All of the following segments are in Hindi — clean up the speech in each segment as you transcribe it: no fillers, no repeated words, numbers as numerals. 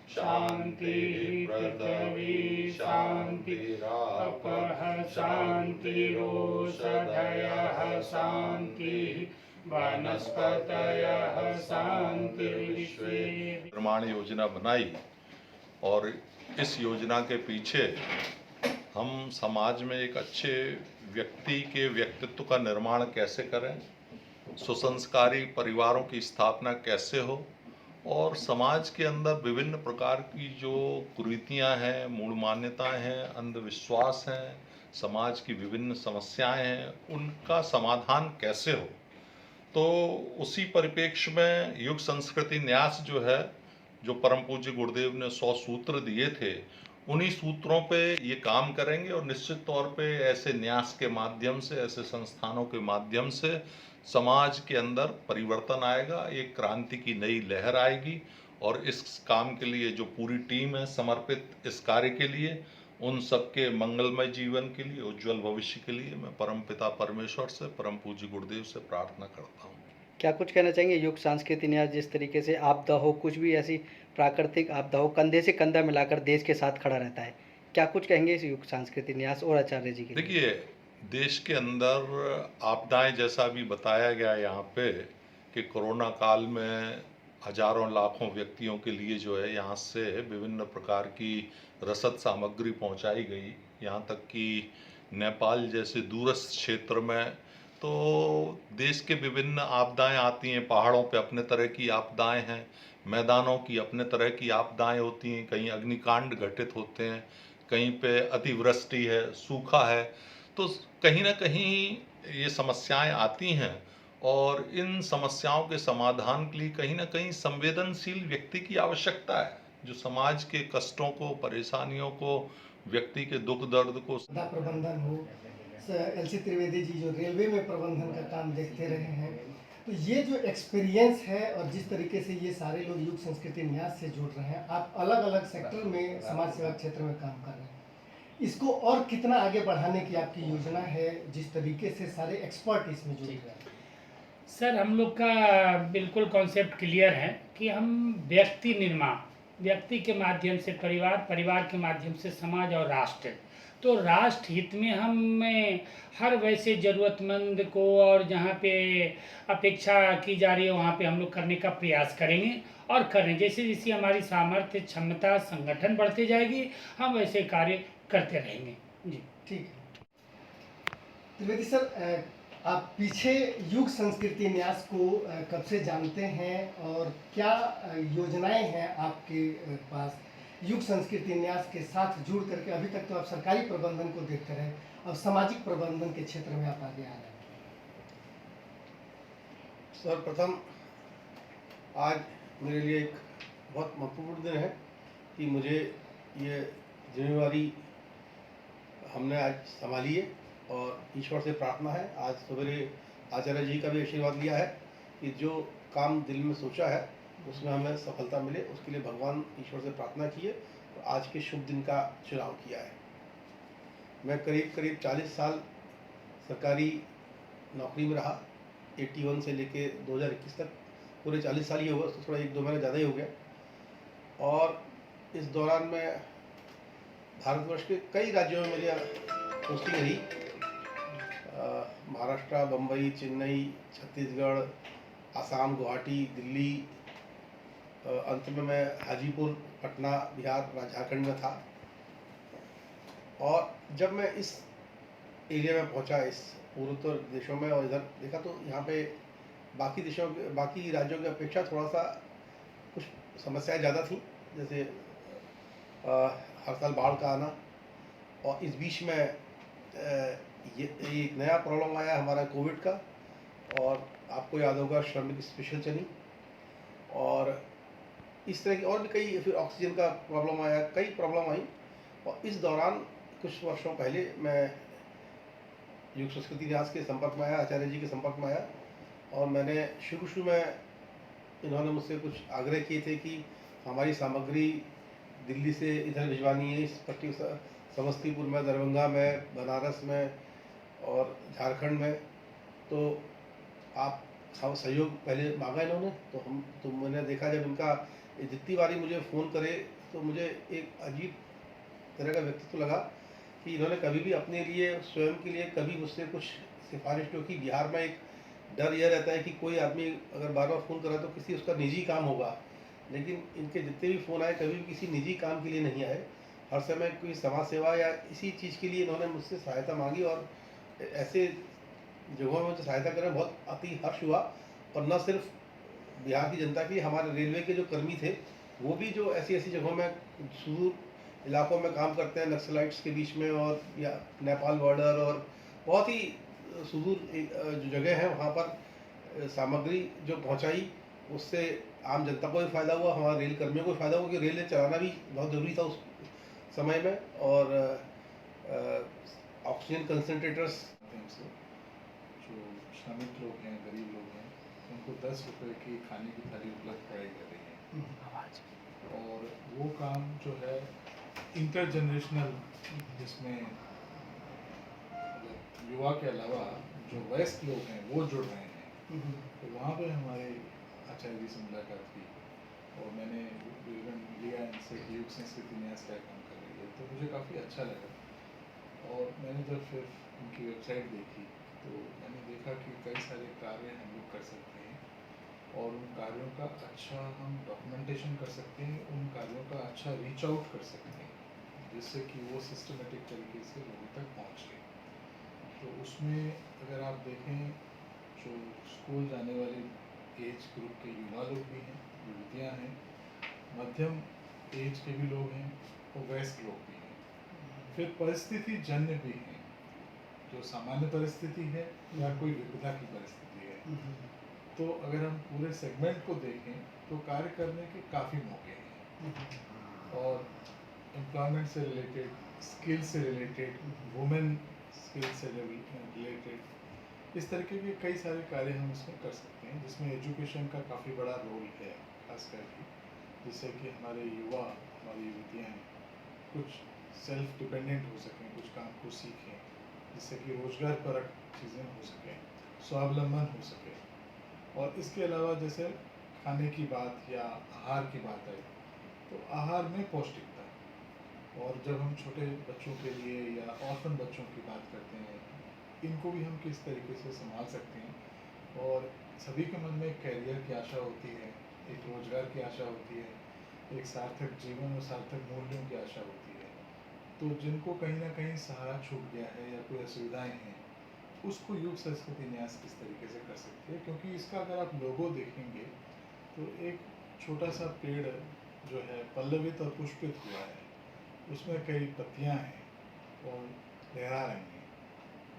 शान्तिः पृथिवी शान्तिरापः शान्तिरोषधयः शान्तिः वनस्पतयः शान्तिर्विश्वे। निर्माण योजना बनाई और इस योजना के पीछे हम समाज में एक अच्छे व्यक्ति के व्यक्तित्व का निर्माण कैसे करें, सुसंस्कारी परिवारों की स्थापना कैसे हो और समाज के अंदर विभिन्न प्रकार की जो कुरीतियां हैं, मूढ़ मान्यताएं हैं, अंधविश्वास हैं, समाज की विभिन्न समस्याएं हैं, उनका समाधान कैसे हो। तो उसी परिप्रेक्ष्य में युग संस्कृति न्यास जो है, जो परम पूज्य गुरुदेव ने 100 सूत्र दिए थे, उन्हीं सूत्रों पे ये काम करेंगे और निश्चित तौर पे ऐसे न्यास के माध्यम से, ऐसे संस्थानों के माध्यम से समाज के अंदर परिवर्तन आएगा, एक क्रांति की नई लहर आएगी। और इस काम के लिए जो पूरी टीम है समर्पित इस कार्य के लिए, उन सबके मंगलमय जीवन के लिए, उज्जवल भविष्य के लिए मैं परम पिता परमेश्वर से, परम पूज्य गुरुदेव से प्रार्थना करता हूँ। क्या कुछ कहना चाहेंगे? युग सांस्कृतिक न्यास जिस तरीके से आपदा हो, कुछ भी ऐसी प्राकृतिक आपदा हो, कंधे से कंधा मिलाकर देश के साथ खड़ा रहता है, क्या कुछ कहेंगे इस युग सांस्कृतिक न्यास और आचार्य जी के लिए? देखिए, देश के अंदर आपदाएं, जैसा भी बताया गया यहाँ पे कि कोरोना काल में हजारों लाखों व्यक्तियों के लिए जो है यहाँ से विभिन्न प्रकार की रसद सामग्री पहुँचाई गई, यहाँ तक कि नेपाल जैसे दूरस्थ क्षेत्र में। तो देश के विभिन्न आपदाएं आती हैं, पहाड़ों पे अपने तरह की आपदाएं हैं, मैदानों की अपने तरह की आपदाएं होती हैं, कहीं अग्निकांड घटित होते हैं, कहीं पे अतिवृष्टि है, सूखा है। तो कहीं ना कहीं ये समस्याएं आती हैं और इन समस्याओं के समाधान के लिए कहीं ना कहीं संवेदनशील व्यक्ति की आवश्यकता है, जो समाज के कष्टों को, परेशानियों को, व्यक्ति के दुख दर्द को। प्रबंधन हो, एलसी त्रिवेदी जी जो रेलवे में प्रबंधन का काम देखते रहे हैं, तो ये जो एक्सपीरियंस है और जिस तरीके से ये सारे लोग युग संस्कृति न्यास से जुड़ रहे हैं, आप अलग अलग सेक्टर में समाज सेवा क्षेत्र में काम कर रहे हैं, इसको और कितना आगे बढ़ाने की आपकी योजना है, जिस तरीके से सारे एक्सपर्ट इसमें जुड़ रहे हैं? सर, हम लोग का बिल्कुल कॉन्सेप्ट क्लियर है कि हम व्यक्ति निर्माण, व्यक्ति के माध्यम से परिवार, परिवार के माध्यम से समाज और राष्ट्र। तो राष्ट्र हित में हम हर वैसे ज़रूरतमंद को और जहाँ पे अपेक्षा की जा रही है वहाँ पे हम लोग करने का प्रयास करेंगे और करें। जैसे जैसे हमारी सामर्थ्य, क्षमता, संगठन बढ़ती जाएगी, हम वैसे कार्य करते रहेंगे। जी ठीक है। त्रिवेदी सर, आप पीछे युग संस्कृति न्यास को कब से जानते हैं और क्या योजनाएं हैं आपके पास युग संस्कृति न्यास के साथ जुड़ करके? अभी तक तो आप सरकारी प्रबंधन को देखते रहे, अब सामाजिक प्रबंधन के क्षेत्र में आप आगे आ रहे हैं। सर्वप्रथम आज मेरे लिए एक बहुत महत्वपूर्ण दिन है कि मुझे ये जिम्मेवारी हमने आज संभाली है और ईश्वर से प्रार्थना है, आज सवेरे आचार्य जी का भी आशीर्वाद लिया है कि जो काम दिल में सोचा है उसमें हमें सफलता मिले, उसके लिए भगवान ईश्वर से प्रार्थना की है और आज के शुभ दिन का चुनाव किया है। मैं करीब करीब 40 साल सरकारी नौकरी में रहा, 81 से लेके 2021 तक, पूरे 40 साल ही हो गए, तो थोड़ा 1-2 महीने ज़्यादा ही हो गया। और इस दौरान मैं भारतवर्ष के कई राज्यों में मेरी पोस्टिंग रही, महाराष्ट्र, बम्बई, चेन्नई, छत्तीसगढ़, आसाम, गुवाहाटी, दिल्ली, अंत में मैं हाजीपुर, पटना, बिहार, झारखंड में था। और जब मैं इस एरिया में पहुंचा, इस पूर्वोत्तर देशों में, और इधर देखा तो यहाँ पे बाकी देशों के, बाकी राज्यों की अपेक्षा थोड़ा सा कुछ समस्याएं ज़्यादा थी, जैसे हर साल बाढ़ का आना, और इस बीच में ये एक नया प्रॉब्लम आया हमारा कोविड का, और आपको याद होगा श्रमिक स्पेशल चली, और इस तरह की और भी कई, फिर ऑक्सीजन का प्रॉब्लम आया, कई प्रॉब्लम आई। और इस दौरान कुछ वर्षों पहले मैं युग संस्कृति न्यास के संपर्क में आया, आचार्य जी के संपर्क में आया, और मैंने शुरू में इन्होंने मुझसे कुछ आग्रह किए थे कि हमारी सामग्री दिल्ली से इधर भिजवानी है, इस पट्टी समस्तीपुर में, दरभंगा में, बनारस में और झारखंड में, तो आप सहयोग पहले मांगा इन्होंने। तो मैंने देखा, जब इनका जितनी बारी मुझे फ़ोन करे तो मुझे एक अजीब तरह का व्यक्तित्व लगा कि इन्होंने कभी भी अपने लिए स्वयं के लिए कभी मुझसे कुछ सिफारिश, क्योंकि बिहार में एक डर यह रहता है कि कोई आदमी अगर बार बार फ़ोन करा तो किसी उसका निजी काम होगा, लेकिन इनके जितने भी फ़ोन आए कभी भी किसी निजी काम के लिए नहीं आए। हर समय कोई समाज सेवा या इसी चीज़ के लिए इन्होंने मुझसे सहायता मांगी, और ऐसे जगहों में मुझे सहायता करने में बहुत अति हर्ष हुआ। और न सिर्फ बिहार की जनता की, हमारे रेलवे के जो कर्मी थे वो भी जो ऐसी ऐसी जगहों में सुदूर इलाकों में काम करते हैं, नक्सलाइट्स के बीच में और या नेपाल बॉर्डर और बहुत ही सुदूर जो जगह है वहाँ पर सामग्री जो पहुँचाई, उससे आम जनता को भी फ़ायदा हुआ, हमारे रेल कर्मियों को भी फ़ायदा हुआ, क्योंकि रेल चलाना भी बहुत ज़रूरी था उस समय में। और ऑक्सीजन कंसनट्रेटर्स माध्यम से जो श्रमिक लोग हैं, गरीब लोग हैं, उनको 10 रुपए की खाने की थाली उपलब्ध कराई जा रही है। और वो काम जो है इंटर जनरेशनल, जिसमें मतलब युवा के अलावा जो वयस्क लोग हैं वो जुड़ रहे हैं। तो वहाँ पे हमारे आचार्य जी से मुलाकात की और मैंने विवरण लिया इनसे कि युग संस्कृति न्यास क्या काम कर रही है, तो मुझे काफ़ी अच्छा लगा। और मैंने जब फिर उनकी वेबसाइट देखी तो मैंने देखा कि कई सारे कार्य हम लोग कर सकते हैं और उन कार्यों का अच्छा हम डॉक्यूमेंटेशन कर सकते हैं, उन कार्यों का अच्छा रीच आउट कर सकते हैं, जिससे कि वो सिस्टमेटिक तरीके से लोगों तक पहुँचे। तो उसमें अगर आप देखें, जो स्कूल जाने वाले एज ग्रुप के युवा लोग भी हैं, युवतियाँ हैं, मध्यम एज के भी लोग हैं और वयस्क लोग भी हैं। फिर परिस्थिति जन्य भी हैं, जो सामान्य परिस्थिति है या कोई विपदा की परिस्थिति है। तो अगर हम पूरे सेगमेंट को देखें तो कार्य करने के काफ़ी मौके हैं, और एम्प्लॉयमेंट से रिलेटेड, स्किल से रिलेटेड, वुमेन स्किल से रिलेटेड, इस तरीके के कई सारे कार्य हम इसमें कर सकते हैं, जिसमें एजुकेशन का काफ़ी बड़ा रोल है, खास करके जिससे कि हमारे युवा, हमारी युवतियाँ कुछ सेल्फ डिपेंडेंट हो सकें, कुछ काम को सीखें, जिससे कि रोजगार परक चीज़ें हो सकें, स्वावलंबन हो सके। और इसके अलावा जैसे खाने की बात या आहार की बात आई, तो आहार में पौष्टिकता, और जब हम छोटे बच्चों के लिए या ऑर्फन बच्चों की बात करते हैं, इनको भी हम किस तरीके से संभाल सकते हैं। और सभी के मन में एक कैरियर की आशा होती है, एक रोजगार की आशा होती है, एक सार्थक जीवन और सार्थक मूल्यों की आशा होती है। तो जिनको कहीं ना कहीं सहारा छूट गया है या कोई असुविधाएं हैं, उसको युग संस्कृति न्यास किस तरीके से कर सकती है। क्योंकि इसका अगर आप लोगो देखेंगे तो एक छोटा सा पेड़ जो है पल्लवित और पुष्पित हुआ है, उसमें कई पत्तियां हैं और लहरा रही हैं।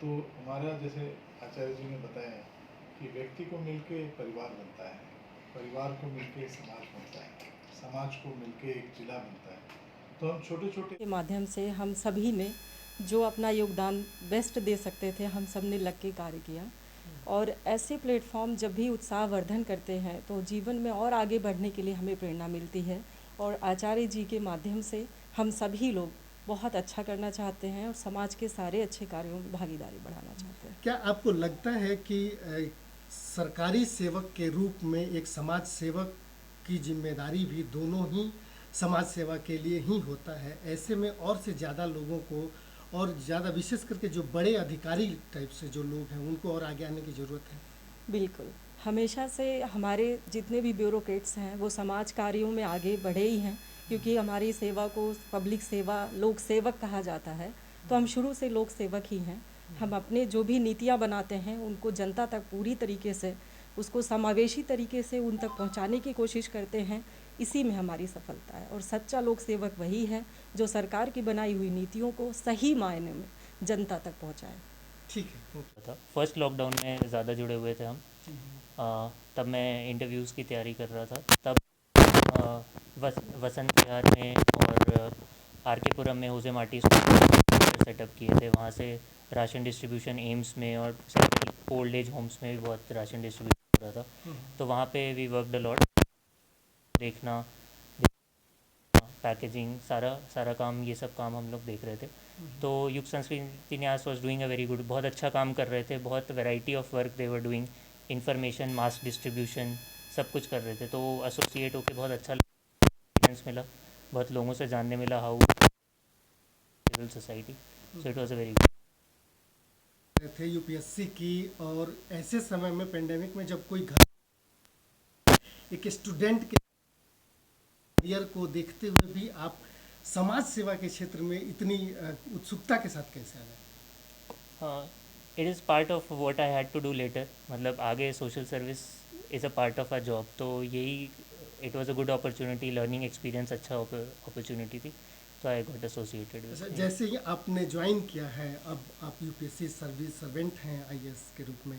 तो हमारा, जैसे आचार्य जी ने बताया, कि व्यक्ति को मिलके परिवार बनता है, परिवार को मिलके समाज बनता है, समाज को मिलके एक जिला बनता है। तो हम छोटे छोटे के माध्यम से हम सभी ने जो अपना योगदान बेस्ट दे सकते थे, हम सब ने लग के कार्य किया। और ऐसे प्लेटफॉर्म जब भी उत्साहवर्धन करते हैं तो जीवन में और आगे बढ़ने के लिए हमें प्रेरणा मिलती है। और आचार्य जी के माध्यम से हम सभी लोग बहुत अच्छा करना चाहते हैं और समाज के सारे अच्छे कार्यों में भागीदारी बढ़ाना चाहते हैं। क्या आपको लगता है कि सरकारी सेवक के रूप में एक समाज सेवक की जिम्मेदारी भी दोनों ही समाज सेवा के लिए ही होता है? ऐसे में और से ज़्यादा लोगों को, और ज़्यादा विशेष करके जो बड़े अधिकारी टाइप से जो लोग हैं, उनको और आगे आने की ज़रूरत है। बिल्कुल, हमेशा से हमारे जितने भी ब्यूरोक्रेट्स हैं वो समाज कार्यों में आगे बढ़े ही हैं, क्योंकि हमारी सेवा को पब्लिक सेवा, लोक सेवक कहा जाता है। तो हम शुरू से लोक सेवक ही हैं। हम अपने जो भी नीतियाँ बनाते हैं उनको जनता तक पूरी तरीके से, उसको समावेशी तरीके से उन तक पहुंचाने की कोशिश करते हैं। इसी में हमारी सफलता है। और सच्चा लोक सेवक वही है जो सरकार की बनाई हुई नीतियों को सही मायने में जनता तक पहुंचाए। ठीक है। था। फर्स्ट लॉकडाउन में ज़्यादा जुड़े हुए थे हम। तब मैं इंटरव्यूज़ की तैयारी कर रहा था। तब वसंत विहार में और आर.के.पुरम में होजे मार्टी सेटअप किए थे। वहाँ से राशन डिस्ट्रीब्यूशन एम्स में और ओल्ड एज होम्स में भी बहुत राशन डिस्ट्रीब्यूशन हो रहा था। तो वहाँ पे वी वर्कड अ लॉट, देखना, पैकेजिंग, सारा काम, ये सब काम हम लोग देख रहे थे। तो युग संस्कृति न्यास was doing a very good, बहुत अच्छा काम कर रहे थे, बहुत variety of work they were doing, information, mass distribution, सब कुछ कर रहे थे। तो एसोसिएट होकर बहुत अच्छा एक्सपीरियंस मिला, बहुत लोगों से जानने मिला how civil society, so it was a very थे यूपीएससी की, और ऐसे समय में पेंडेमिक में जब कोई घर एक स्टूडेंट के करियर को देखते हुए भी आप समाज सेवा के क्षेत्र में इतनी उत्सुकता के साथ कैसे आ गए? हाँ, it is part of what I had to do later, मतलब आगे social service is a part of our job, तो यही it was a good opportunity, learning experience, अच्छा अपॉर्चुनिटी थी, तो आई गॉट एसोसिएटेड अच्छा, विद। जैसे ही आपने ज्वाइन किया है, अब आप यूपीएससी सर्विस सर्वेंट हैं आईएएस के रूप में,